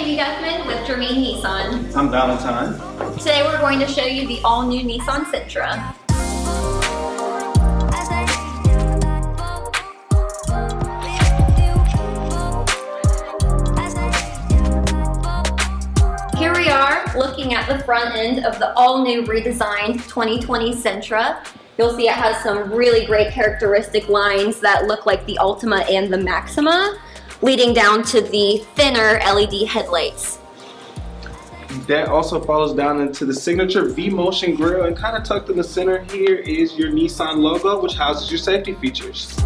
Katie Duckman with Germain Nissan. I'm Valentine. Today we're going to show you the all-new Nissan Sentra. Here we are looking at the front end of the all-new redesigned 2020 Sentra. You'll see it has some really great characteristic lines that look like the Ultima and the Maxima, leading down to the thinner LED headlights. That also follows down into the signature V-Motion grille, and kind of tucked in the center here is your Nissan logo, which houses your safety features.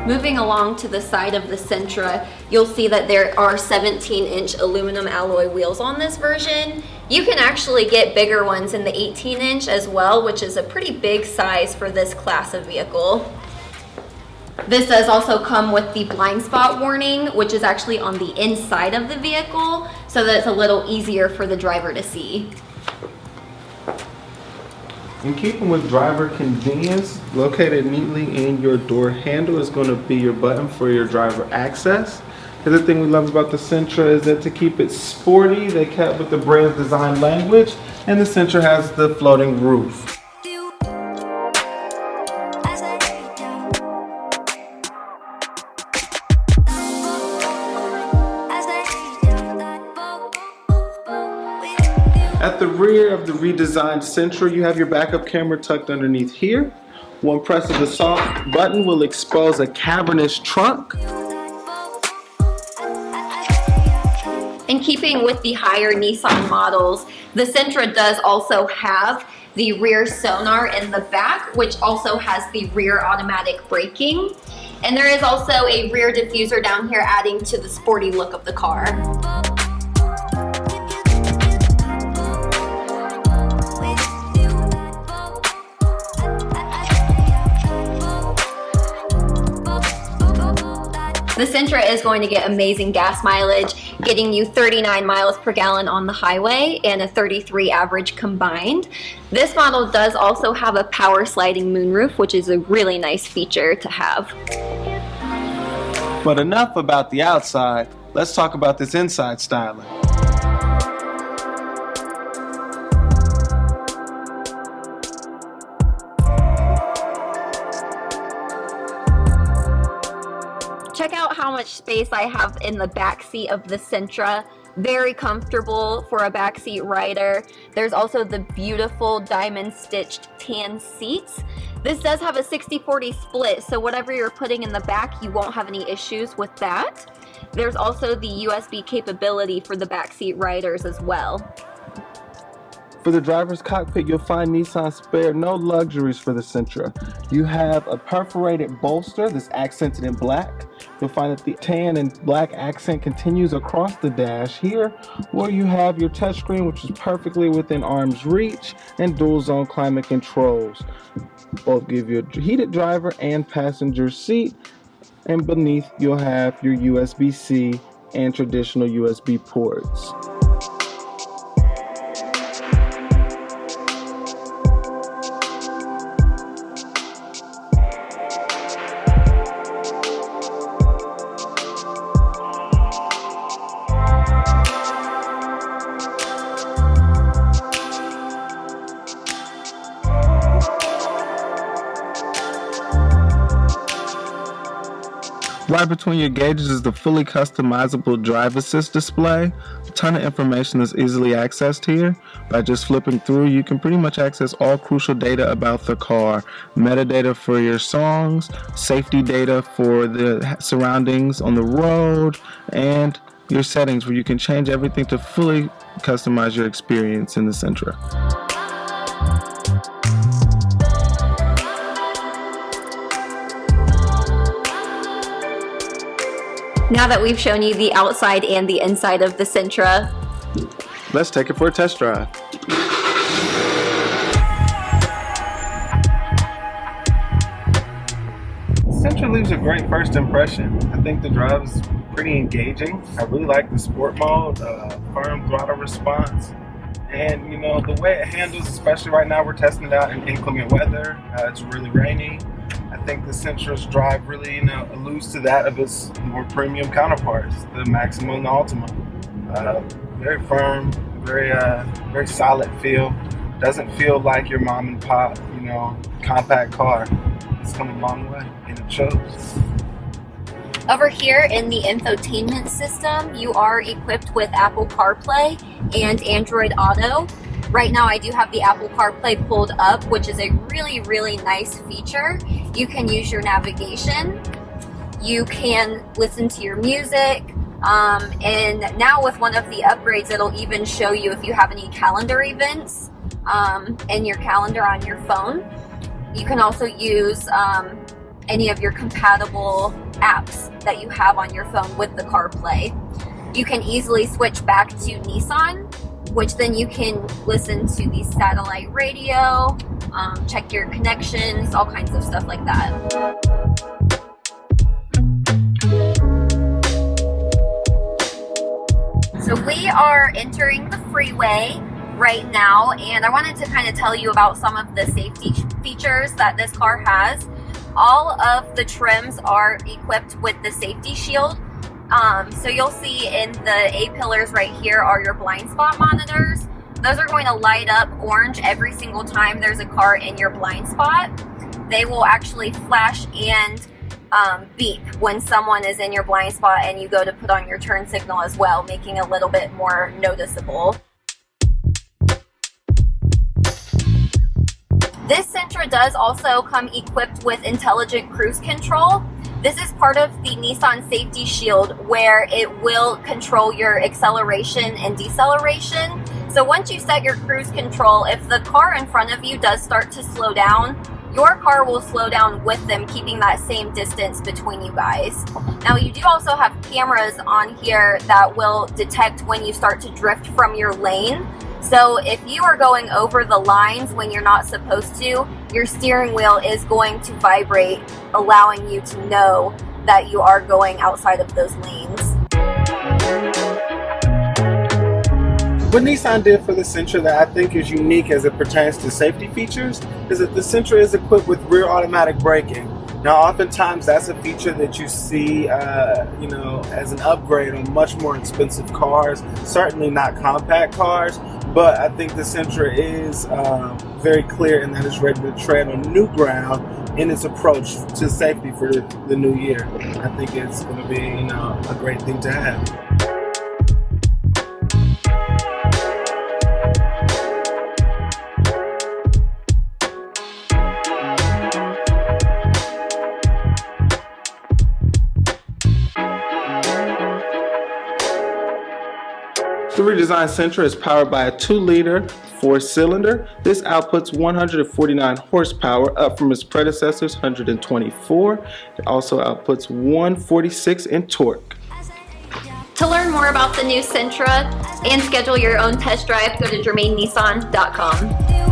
Moving along to the side of the Sentra, you'll see that there are 17-inch aluminum alloy wheels on this version. You can actually get bigger ones in the 18-inch as well, which is a pretty big size for this class of vehicle. This does also come with the blind spot warning, which is actually on the inside of the vehicle, so that it's a little easier for the driver to see. In keeping with driver convenience, located neatly in your door handle is going to be your button for your driver access. The other thing we love about the Sentra is that to keep it sporty, they kept with the brand's design language, and the Sentra has the floating roof. At the rear of the redesigned Sentra, you have your backup camera tucked underneath here. One press of the soft button will expose a cavernous trunk. In keeping with the higher Nissan models, the Sentra does also have the rear sonar in the back, which also has the rear automatic braking. And there is also a rear diffuser down here, adding to the sporty look of the car. The Sentra is going to get amazing gas mileage, getting you 39 miles per gallon on the highway and a 33 average combined. This model does also have a power sliding moonroof, which is a really nice feature to have. But enough about the outside, let's talk about this inside styling. Check out how much space I have in the back seat of the Sentra. Very comfortable for a backseat rider. There's also the beautiful diamond stitched tan seats. This does have a 60-40 split, so whatever you're putting in the back, you won't have any issues with that. There's also the USB capability for the backseat riders as well. For the driver's cockpit, you'll find Nissan spared no luxuries for the Sentra. You have a perforated bolster that's accented in black. You'll find that the tan and black accent continues across the dash here, where you have your touchscreen, which is perfectly within arm's reach, and dual zone climate controls. Both give you a heated driver and passenger seat, and beneath you'll have your USB-C and traditional USB ports. Right between your gauges is the fully customizable drive assist display. A ton of information is easily accessed here. By just flipping through, you can pretty much access all crucial data about the car. Metadata for your songs, safety data for the surroundings on the road, and your settings where you can change everything to fully customize your experience in the Sentra. Now that we've shown you the outside and the inside of the Sentra, let's take it for a test drive. Sentra leaves a great first impression. I think the drive is pretty engaging. I really like the sport mode, firm throttle response, And you know, the way it handles, especially right now, we're testing it out in inclement weather. It's really rainy. I think the Sentra's drive really, alludes to that of its more premium counterparts, the Maxima and the Ultima. Very firm, very solid feel. Doesn't feel like your mom and pop, compact car. It's come a long way, and it shows. Over here in the infotainment system, you are equipped with Apple CarPlay and Android Auto. Right now I do have the Apple CarPlay pulled up, which is a really, really nice feature. You can use your navigation, you can listen to your music, and now with one of the upgrades, it'll even show you if you have any calendar events in your calendar on your phone. You can also use any of your compatible apps that you have on your phone with the CarPlay. You can easily switch back to Nissan, which then you can listen to the satellite radio, check your connections, all kinds of stuff like that. So we are entering the freeway right now, and I wanted to kind of tell you about some of the safety features that this car has. All of the trims are equipped with the safety shield. So you'll see in the A-pillars right here are your blind spot monitors. Those are going to light up orange every single time there's a car in your blind spot. They will actually flash and beep when someone is in your blind spot and you go to put on your turn signal as well, making it a little bit more noticeable. This Sentra does also come equipped with intelligent cruise control. This is part of the Nissan Safety Shield, where it will control your acceleration and deceleration. So once you set your cruise control, if the car in front of you does start to slow down, your car will slow down with them, keeping that same distance between you guys. Now you do also have cameras on here that will detect when you start to drift from your lane. So if you are going over the lines when you're not supposed to, your steering wheel is going to vibrate, allowing you to know that you are going outside of those lanes. What Nissan did for the Sentra that I think is unique as it pertains to safety features is that the Sentra is equipped with rear automatic braking. Now, oftentimes that's a feature that you see, as an upgrade on much more expensive cars, certainly not compact cars, but I think the Sentra is very clear in that it's ready to tread on new ground in its approach to safety for the new year. I think it's going to be, a great thing to have. The redesigned Sentra is powered by a 2-liter 4-cylinder. This outputs 149 horsepower, up from its predecessor's 124. It also outputs 146 in torque. To learn more about the new Sentra and schedule your own test drive, go to germainnissan.com.